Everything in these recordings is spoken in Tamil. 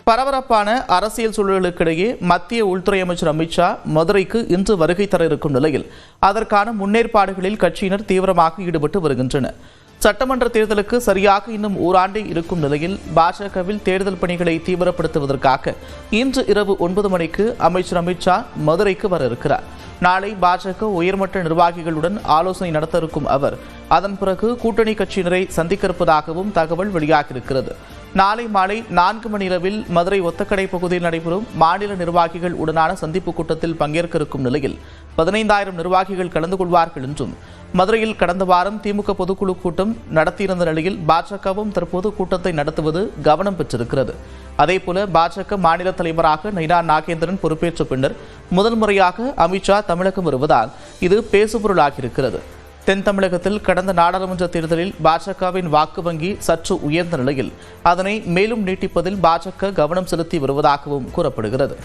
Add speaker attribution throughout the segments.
Speaker 1: பரபரப்பான அரசியல் சூழலுக்கிடையே மத்திய உள்துறை அமைச்சர் அமித்ஷா மதுரைக்கு இன்று வருகை தர இருக்கும் நிலையில் அதற்கான முன்னேற்பாடுகளில் கட்சியினர் தீவிரமாக ஈடுபட்டு வருகின்றனர். சட்டமன்ற தேர்தலுக்கு சரியாக இன்னும் ஓராண்டே இருக்கும் நிலையில் பாஜகவில் தேர்தல் பணிகளை தீவிரப்படுத்துவதற்காக இன்று இரவு 9 மணிக்கு அமைச்சர் அமித்ஷா மதுரைக்கு வர இருக்கிறார். நாளை பாஜக உயர்மட்ட நிர்வாகிகளுடன் ஆலோசனை நடத்த இருக்கும் அவர் அதன் பிறகு கூட்டணி கட்சியினரை சந்திக்க இருப்பதாகவும் தகவல் வெளியாகியிருக்கிறது. நாளை மாலை 4 மணியளவில் மதுரை ஒத்தக்கடை பகுதியில் நடைபெறும் மாநில நிர்வாகிகள் உடனான சந்திப்பு கூட்டத்தில் பங்கேற்க இருக்கும் நிலையில் 15,000 நிர்வாகிகள் கலந்து கொள்வார்கள் என்றும், மதுரையில் கடந்த வாரம் திமுக பொதுக்குழு கூட்டம் நடத்தியிருந்த நிலையில் பாஜகவும் தற்போது கூட்டத்தை நடத்துவது கவனம் பெற்றிருக்கிறது. அதேபோல பாஜக மாநில தலைவராக நைனா நாகேந்திரன் பொறுப்பேற்ற பின்னர் முதல் முறையாக அமித்ஷா தமிழகம் வருவதால் இது பேசுபொருளாகியிருக்கிறது. தென் தமிழகத்தில் கடந்த நாடாளுமன்ற தேர்தலில் பாஜகவின் வாக்கு வங்கி சற்று உயர்ந்த நிலையில் அதனை மேலும் நீட்டிப்பதில் பாஜக கவனம் செலுத்தி வருவதாகவும் கூறப்படுகிறது.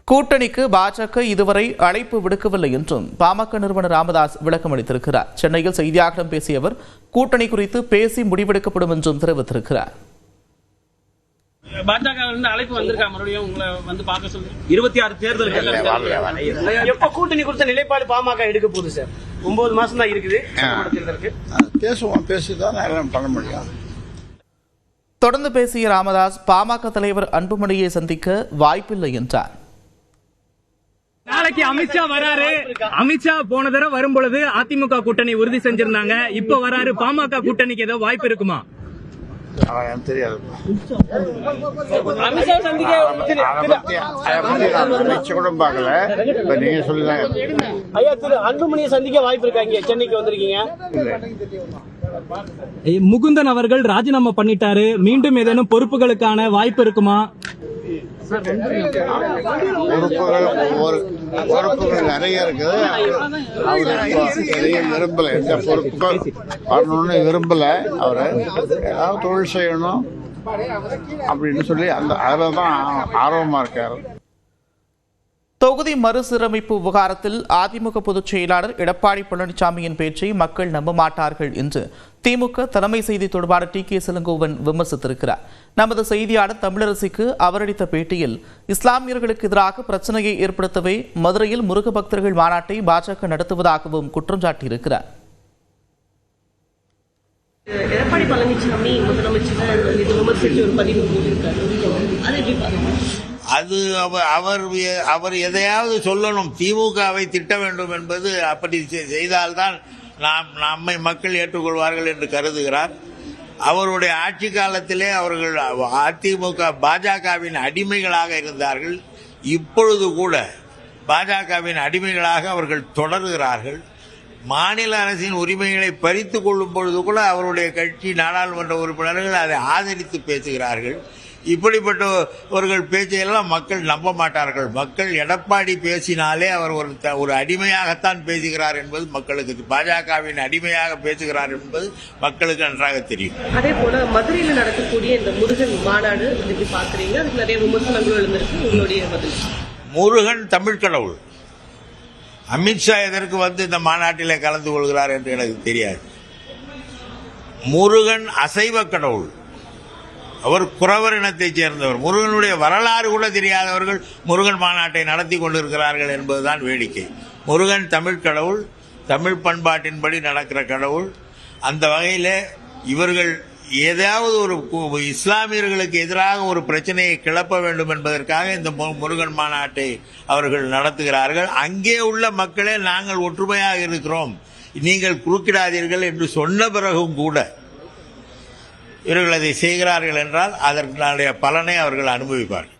Speaker 1: கூட்டணிக்கு பாஜக இதுவரை அழைப்பு விடுக்கவில்லை என்றும் பாமக நிறுவனர் ராமதாஸ் விளக்கம் அளித்திருக்கிறார். சென்னையில் செய்தியாளர்களிடம் பேசிய அவர் கூட்டணி குறித்து பேசி முடிவெடுக்கப்படும் என்றும் தெரிவித்திருக்கிறார்.
Speaker 2: பாஜக அழைப்பு வந்திருக்கா மறுபடியும் உங்களை வந்து பார்க்க சொல்லி 26 தேர்தல் எப்ப கூட்டணி கொடுத்த நிலைப்பாடு பாமக எடுக்க போகுது சார்? 9 மாசம் தான் இருக்குது தேர்தலுக்கு.
Speaker 3: பேசுதான் பண்ண முடியும்.
Speaker 1: தொடர்ந்து பேசிய ராமதாஸ் பாமக தலைவர் அன்புமணியை சந்திக்க வாய்ப்பில்லை என்றார்.
Speaker 4: நாளைக்கு அமித்ஷா வராரு. அமித்ஷா போன தடவை வரும் பொழுது அதிமுக கூட்டணி உறுதி செஞ்சிருந்தாங்க. இப்ப வராரு. பாமக கூட்டணிக்கு ஏதோ வாய்ப்பு இருக்குமா?
Speaker 3: தெரியாது.
Speaker 2: அன்புமணியை சந்திக்க வாய்ப்பு இருக்காங்க. சென்னைக்கு வந்திருக்கீங்க.
Speaker 4: முகுந்தன் அவர்கள் ராஜினாமா பண்ணிட்டாரு. மீண்டும் ஏதேனும் பொறுப்புகளுக்கான வாய்ப்பு இருக்குமா?
Speaker 3: பொறுப்புகள் நிறைய இருக்குது. அவர் விரும்பல, எந்த பொறுப்புகள் வரணும்னு விரும்பல. அவரு ஏதாவது தொழில் செய்யணும் அப்படின்னு சொல்லி அதில் தான் ஆர்வமா இருக்காரு.
Speaker 1: தொகுதி மறுசீரமைப்பு விவகாரத்தில் அதிமுக பொதுச் செயலாளர் எடப்பாடி பழனிசாமியின் பேச்சை மக்கள் நம்ப மாட்டார்கள் என்று திமுக தலைமை செய்தி தொடர்பாளர் டி.கே. இளங்கோவன் விமர்சித்திருக்கிறார். நமது செய்தியாளர் தமிழரசிக்கு அவர் அளித்த பேட்டியில் இஸ்லாமியர்களுக்கு எதிராக பிரச்சனையை ஏற்படுத்தவே மதுரையில் முருக பக்தர்கள் மாநாட்டை பாஜக நடத்துவதாகவும் குற்றம் சாட்டியிருக்கிறார்.
Speaker 5: எடப்பாடி பழனிசாமி முதலமைச்சர் விமர்சித்து ஒரு பதிவு போட்டிருக்காரு.
Speaker 6: அது அவர் எதையாவது சொல்லணும், திமுகவை திட்ட வேண்டும் என்பது அப்படி செய்தால்தான் நம்மை மக்கள் ஏற்றுக்கொள்வார்கள் என்று கருதுகிறார். அவருடைய ஆட்சி காலத்திலே அவர்கள் அதிமுக பாஜகவின் அடிமைகளாக இருந்தார்கள். இப்பொழுது கூட பாஜகவின் அடிமைகளாக அவர்கள் தொடர்கிறார்கள். மாநில அரசின் உரிமைகளை பறித்து கொள்ளும் பொழுது கூட அவருடைய கட்சி நாடாளுமன்ற உறுப்பினர்கள் அதை ஆதரித்து பேசுகிறார்கள். இப்படிப்பட்டவர்கள் பேச்சையெல்லாம் மக்கள் நம்ப மாட்டார்கள். மக்கள் எடப்பாடி பேசினாலே அவர் ஒரு அடிமையாகத்தான் பேசுகிறார் என்பது மக்களுக்கு, பாஜகவின் அடிமையாக பேசுகிறார் என்பது மக்களுக்கு நன்றாக தெரியும்.
Speaker 5: அதே போல மதுரையில் நடக்கக்கூடிய இந்த முருகன் மாநாடு எப்படி பாக்குறீங்க? அதுக்கு நிறைய விமர்சனங்கள் எழுந்திருக்கு. உங்களுடைய பதில்.
Speaker 6: முருகன் தமிழ் கடவுள். அமித்ஷா எதற்கு வந்து இந்த மாநாட்டிலே கலந்து கொள்கிறார் என்று எனக்கு தெரியாது. முருகன் அசைவ கடவுள். அவர் குறவர் இனத்தைச் சேர்ந்தவர். முருகனுடைய வரலாறு கூட தெரியாதவர்கள் முருகன் மாநாட்டை நடத்தி கொண்டிருக்கிறார்கள் என்பதுதான் வேடிக்கை. முருகன் தமிழ் கடவுள், தமிழ் பண்பாட்டின்படி நடக்கிற கடவுள். அந்த வகையில் இவர்கள் ஏதாவது ஒரு இஸ்லாமியர்களுக்கு எதிராக ஒரு பிரச்சனையை கிளப்ப வேண்டும் என்பதற்காக இந்த முருகன் மாநாட்டை அவர்கள் நடத்துகிறார்கள். அங்கே உள்ள மக்களே நாங்கள் ஒற்றுமையாக இருக்கிறோம், நீங்கள் குறுக்கிடாதீர்கள் என்று சொன்ன பிறகும் கூட இவர்கள் அதை செய்கிறார்கள் என்றால் அதற்கான பலனை அவர்கள் அனுபவிப்பார்கள்.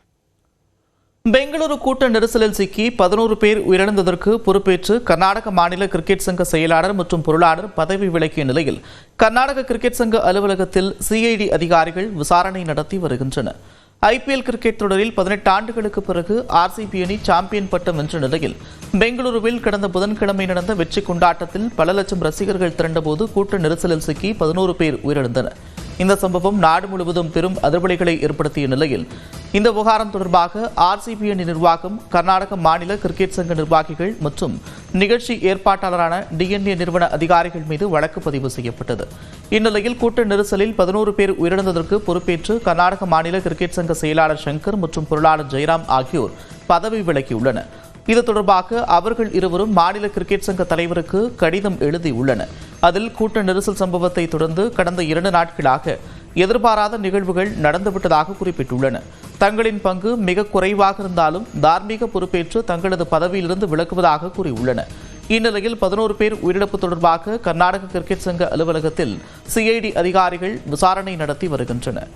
Speaker 1: பெங்களூரு கூட்ட நெரிசலில் சிக்கி 11 பேர் உயிரிழந்ததற்கு பொறுப்பேற்று கர்நாடக மாநில கிரிக்கெட் சங்க செயலாளர் மற்றும் பொருளாளர் பதவி விலகிய நிலையில் கர்நாடக கிரிக்கெட் சங்க அலுவலகத்தில் சிஐடி அதிகாரிகள் விசாரணை நடத்தி வருகின்றனர். IPL கிரிக்கெட் தொடரில் 18 ஆண்டுகளுக்கு பிறகு RCB அணி சாம்பியன் பட்டம் வென்ற நிலையில் பெங்களூருவில் கடந்த புதன்கிழமை நடந்த வெற்றி கொண்டாட்டத்தில் பல லட்சம் ரசிகர்கள் திரண்டபோது கூட்ட நெரிசலில் சிக்கி 11 பேர் உயிரிழந்தனர். இந்த சம்பவம் நாடு முழுவதும் பெரும் அதிர்வலைகளை ஏற்படுத்திய நிலையில் இந்த விவகாரம் தொடர்பாக RCB அணி நிர்வாகம், கர்நாடக மாநில கிரிக்கெட் சங்க நிர்வாகிகள் மற்றும் நிகழ்ச்சி ஏற்பாட்டாளரான DNA நிறுவன அதிகாரிகள் மீது வழக்கு பதிவு செய்யப்பட்டது. இந்நிலையில் கூட்ட நெரிசலில் 11 பேர் உயிரிழந்ததற்கு பொறுப்பேற்று கர்நாடக மாநில கிரிக்கெட் சங்க செயலாளர் சங்கர் மற்றும் பொருளாளர் ஜெயராம் ஆகியோர் பதவி விலகியுள்ளனர். இது தொடர்பாக அவர்கள் இருவரும் மாநில கிரிக்கெட் சங்க தலைவருக்கு கடிதம் எழுதியுள்ளனர். அதில் கூட்ட நெரிசல் சம்பவத்தை தொடர்ந்து கடந்த 2 நாட்களாக எதிர்பாராத நிகழ்வுகள் நடந்துவிட்டதாக குறிப்பிட்டுள்ளனர். தங்களின் பங்கு மிக குறைவாக இருந்தாலும் தார்மீக பொறுப்பேற்று தங்களது பதவியிலிருந்து விலகுவதாக கூறியுள்ளனர். இந்நிலையில் 11 பேர் உயிரிழப்பு தொடர்பாக கர்நாடக கிரிக்கெட் சங்க அலுவலகத்தில் CID அதிகாரிகள் விசாரணை நடத்தி வருகின்றனர்.